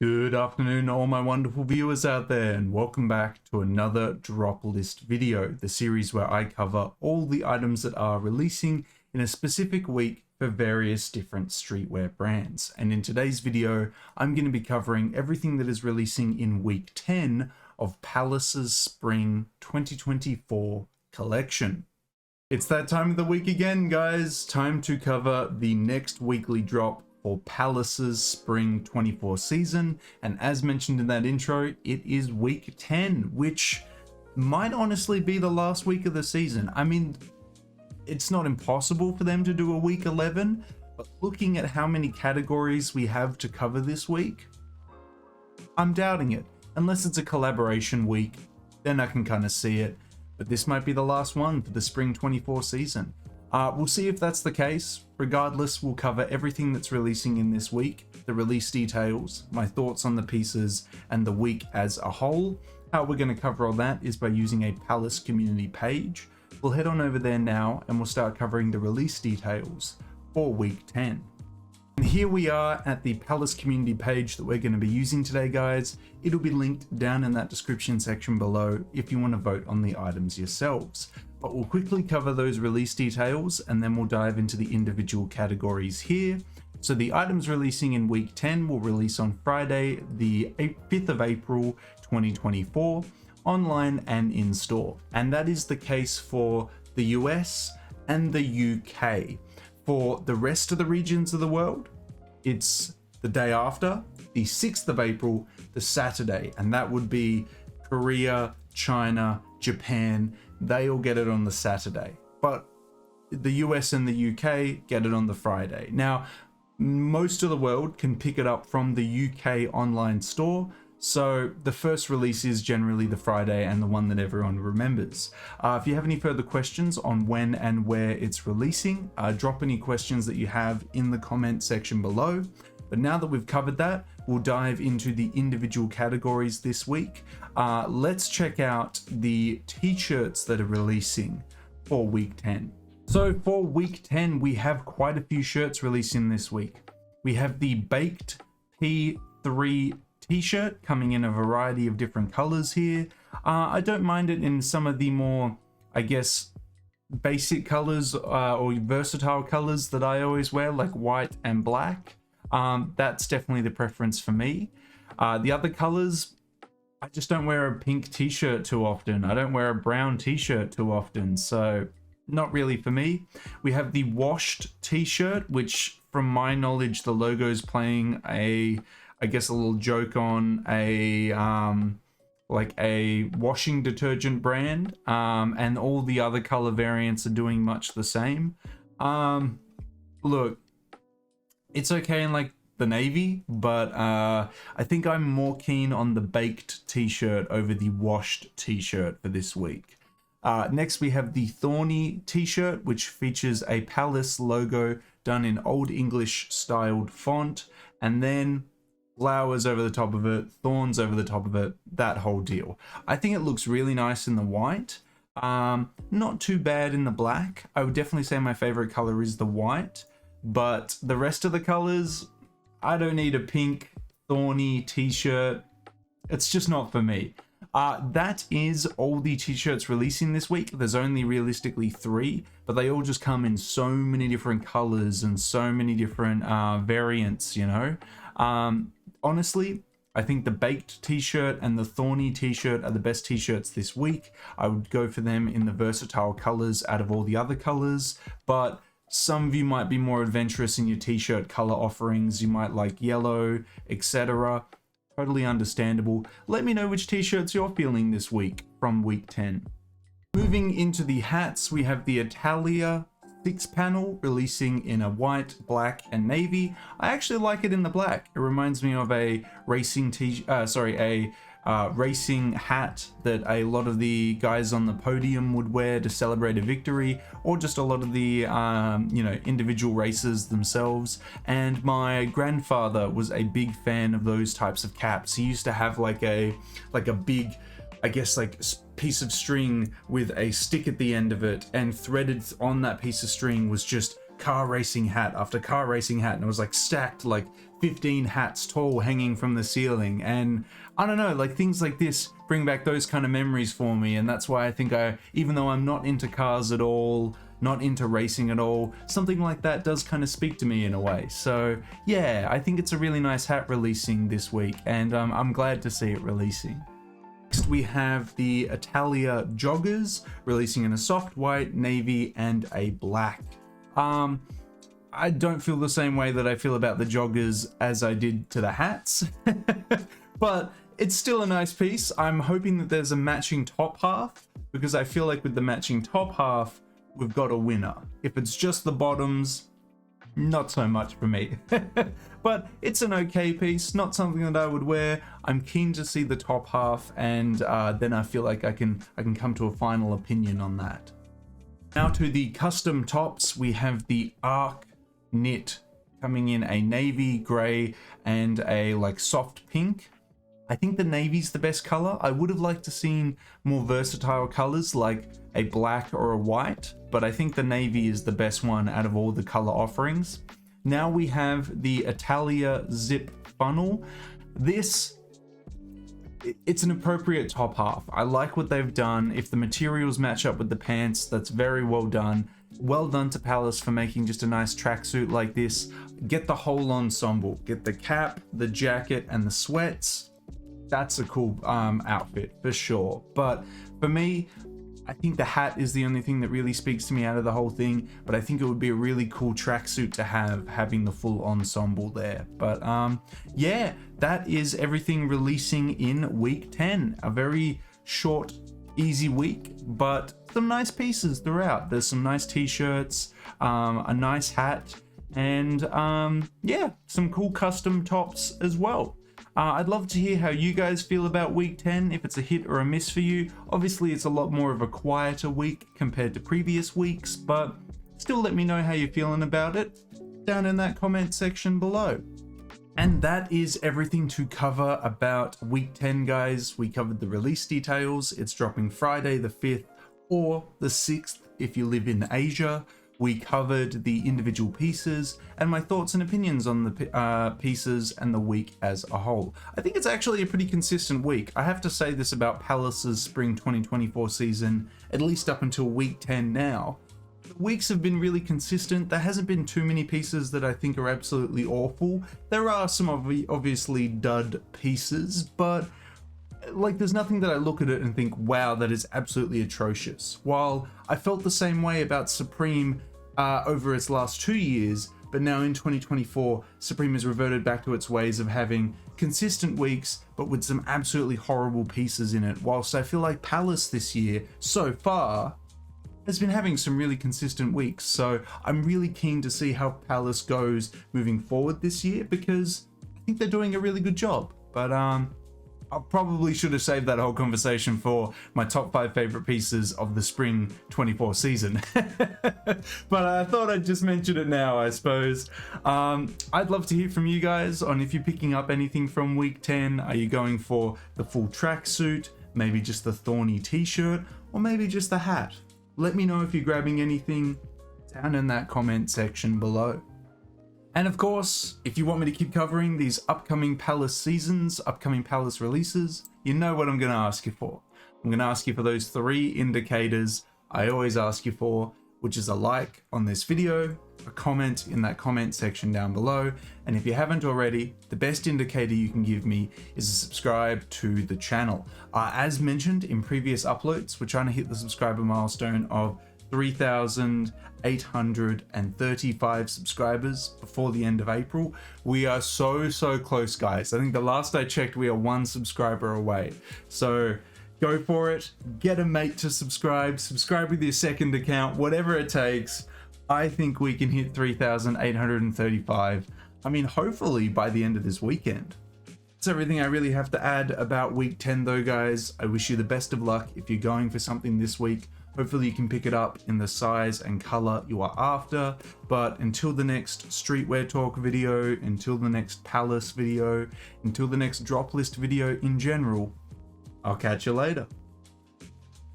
Good afternoon, all my wonderful viewers out there, and welcome back to another drop list video, the series where I cover all the items that are releasing in a specific week for various different streetwear brands. And in today's video, I'm going to be covering everything that is releasing in week 10 of Palace's Spring 2024 collection. It's that time of the week again, guys. Time to cover the next weekly drop for Palace's Spring 24 season, and as mentioned in that intro, it is week 10, which might honestly be the last week of the season. I mean, it's not impossible for them to do a week 11, but looking at how many categories we have to cover this week, I'm doubting it. Unless it's a collaboration week, then I can kind of see it, but this might be the last one for the Spring 24 season. We'll see if that's the case. Regardless, we'll cover everything that's releasing in this week, the release details, my thoughts on the pieces, and the week as a whole. How we're going to cover all that is by using a Palace community page. We'll head on over there now and we'll start covering the release details for week 10. And here we are at the Palace community page that we're going to be using today, guys. It'll be linked down in that description section below if you want to vote on the items yourselves. But we'll quickly cover those release details and then we'll dive into the individual categories here. So the items releasing in week 10 will release on Friday, the 5th of April, 2024, online and in store. And that is the case for the US and the UK. For the rest of the regions of the world, it's the day after, the 6th of April, the Saturday, and that would be Korea, China, Japan. They all get it on the Saturday, but the US and the UK get it on the Friday. Now, most of the world can pick it up from the UK online store, so the first release is generally the Friday and the one that everyone remembers. If you have any further questions on when and where it's releasing, drop any questions that you have in the comment section below. But now that we've covered that, we'll dive into the individual categories this week. Let's check out the t-shirts that are releasing for week 10. So for week 10, we have quite a few shirts releasing this week. We have the Baked P3 t-shirt coming in a variety of different colors here. I don't mind it in some of the more, I guess, basic colors or versatile colors that I always wear, like white and black. That's definitely the preference for me. The other colors, I just don't wear a pink t-shirt too often. I don't wear a brown t-shirt too often, so not really for me. We have the washed t-shirt, which from my knowledge, the logo is playing I guess a little joke on like a washing detergent brand, and all the other color variants are doing much the same. Look, it's okay in like the navy, but I think I'm more keen on the baked t-shirt over the washed t-shirt for this week. Next we have the Thorny t-shirt, which features a Palace logo done in Old English styled font, and then flowers over the top of it, thorns over the top of it, that whole deal. I think it looks really nice in the white. Not too bad in the black. I would definitely say my favorite color is the white, but the rest of the colors, I don't need a pink thorny t-shirt. It's just not for me. That is all the t-shirts releasing this week. There's only realistically 3, but they all just come in so many different colors and so many different variants, you know. Honestly, I think the baked t-shirt and the thorny t-shirt are the best t-shirts this week. I would go for them in the versatile colors out of all the other colors, but some of you might be more adventurous in your t-shirt color offerings. You might like yellow, etc. Totally understandable. Let me know which t-shirts you're feeling this week from week 10. Moving into the hats, we have the Italia 6-panel releasing in a white, black, and navy. I actually like it in the black. It reminds me of a racing racing hat that a lot of the guys on the podium would wear to celebrate a victory, or just a lot of the individual races themselves. And my grandfather was a big fan of those types of caps. He used to have like a big, I guess, like piece of string with a stick at the end of it, and threaded on that piece of string was just car racing hat after car racing hat, and it was like stacked like 15 hats tall hanging from the ceiling. And I don't know, like things like this bring back those kind of memories for me. And that's why I think even though I'm not into cars at all, not into racing at all, something like that does kind of speak to me in a way. So yeah, I think it's a really nice hat releasing this week, and I'm glad to see it releasing. Next we have the Italia joggers releasing in a soft white, navy, and a black. I don't feel the same way that I feel about the joggers as I did to the hats, but it's still a nice piece. I'm hoping that there's a matching top half, because I feel like with the matching top half, we've got a winner. If it's just the bottoms, not so much for me. But it's an okay piece, not something that I would wear. I'm keen to see the top half, and then I feel like I can come to a final opinion on that. Now to the custom tops, we have the Arc Knit coming in a navy, grey, and a like soft pink. I think the navy's the best color. I would have liked to seen more versatile colors like a black or a white, but I think the navy is the best one out of all the color offerings. Now we have the Italia zip funnel. It's an appropriate top half. I like what they've done. If the materials match up with the pants, that's very well done. Well done to Palace for making just a nice tracksuit like this. Get the whole ensemble. Get the cap, the jacket, and the sweats. That's a cool outfit for sure. But for me, I think the hat is the only thing that really speaks to me out of the whole thing. But I think it would be a really cool tracksuit to have, having the full ensemble there. But yeah, that is everything releasing in week 10. A very short, easy week, but some nice pieces throughout. There's some nice t-shirts, a nice hat, and yeah, some cool custom tops as well. I'd love to hear how you guys feel about week 10, if it's a hit or a miss for you. Obviously, it's a lot more of a quieter week compared to previous weeks, but still let me know how you're feeling about it down in that comment section below. And that is everything to cover about week 10, guys. We covered the release details. It's dropping Friday the 5th or the 6th if you live in Asia. We covered the individual pieces and my thoughts and opinions on the pieces and the week as a whole. I think it's actually a pretty consistent week. I have to say this about Palace's Spring 2024 season, at least up until week 10 now. The weeks have been really consistent. There hasn't been too many pieces that I think are absolutely awful. There are some obviously dud pieces, but like there's nothing that I look at it and think, wow, that is absolutely atrocious. While I felt the same way about Supreme over its last 2 years, but now in 2024, Supreme has reverted back to its ways of having consistent weeks, but with some absolutely horrible pieces in it. Whilst I feel like Palace this year, so far, has been having some really consistent weeks. So I'm really keen to see how Palace goes moving forward this year, because I think they're doing a really good job. But I probably should have saved that whole conversation for my top 5 favorite pieces of the Spring 24 season. But I thought I'd just mention it now, I suppose. I'd love to hear from you guys on if you're picking up anything from week 10. Are you going for the full tracksuit, maybe just the thorny t-shirt, or maybe just the hat? Let me know if you're grabbing anything down in that comment section below. And of course, if you want me to keep covering these upcoming Palace seasons, upcoming Palace releases, you know what I'm going to ask you for. I'm going to ask you for those 3 indicators I always ask you for, which is a like on this video, a comment in that comment section down below, and if you haven't already, the best indicator you can give me is to subscribe to the channel. As mentioned in previous uploads, we're trying to hit the subscriber milestone of 3,835 subscribers before the end of April. We are so close, guys. I think the last I checked, we are 1 subscriber away. So go for it. Get a mate to subscribe with your second account, whatever it takes. I think we can hit 3,835. I mean, hopefully by the end of this weekend. That's everything I really have to add about week 10 though, guys. I wish you the best of luck if you're going for something this week. Hopefully you can pick it up in the size and color you are after. But until the next streetwear talk video, until the next Palace video, until the next drop list video in general, I'll catch you later.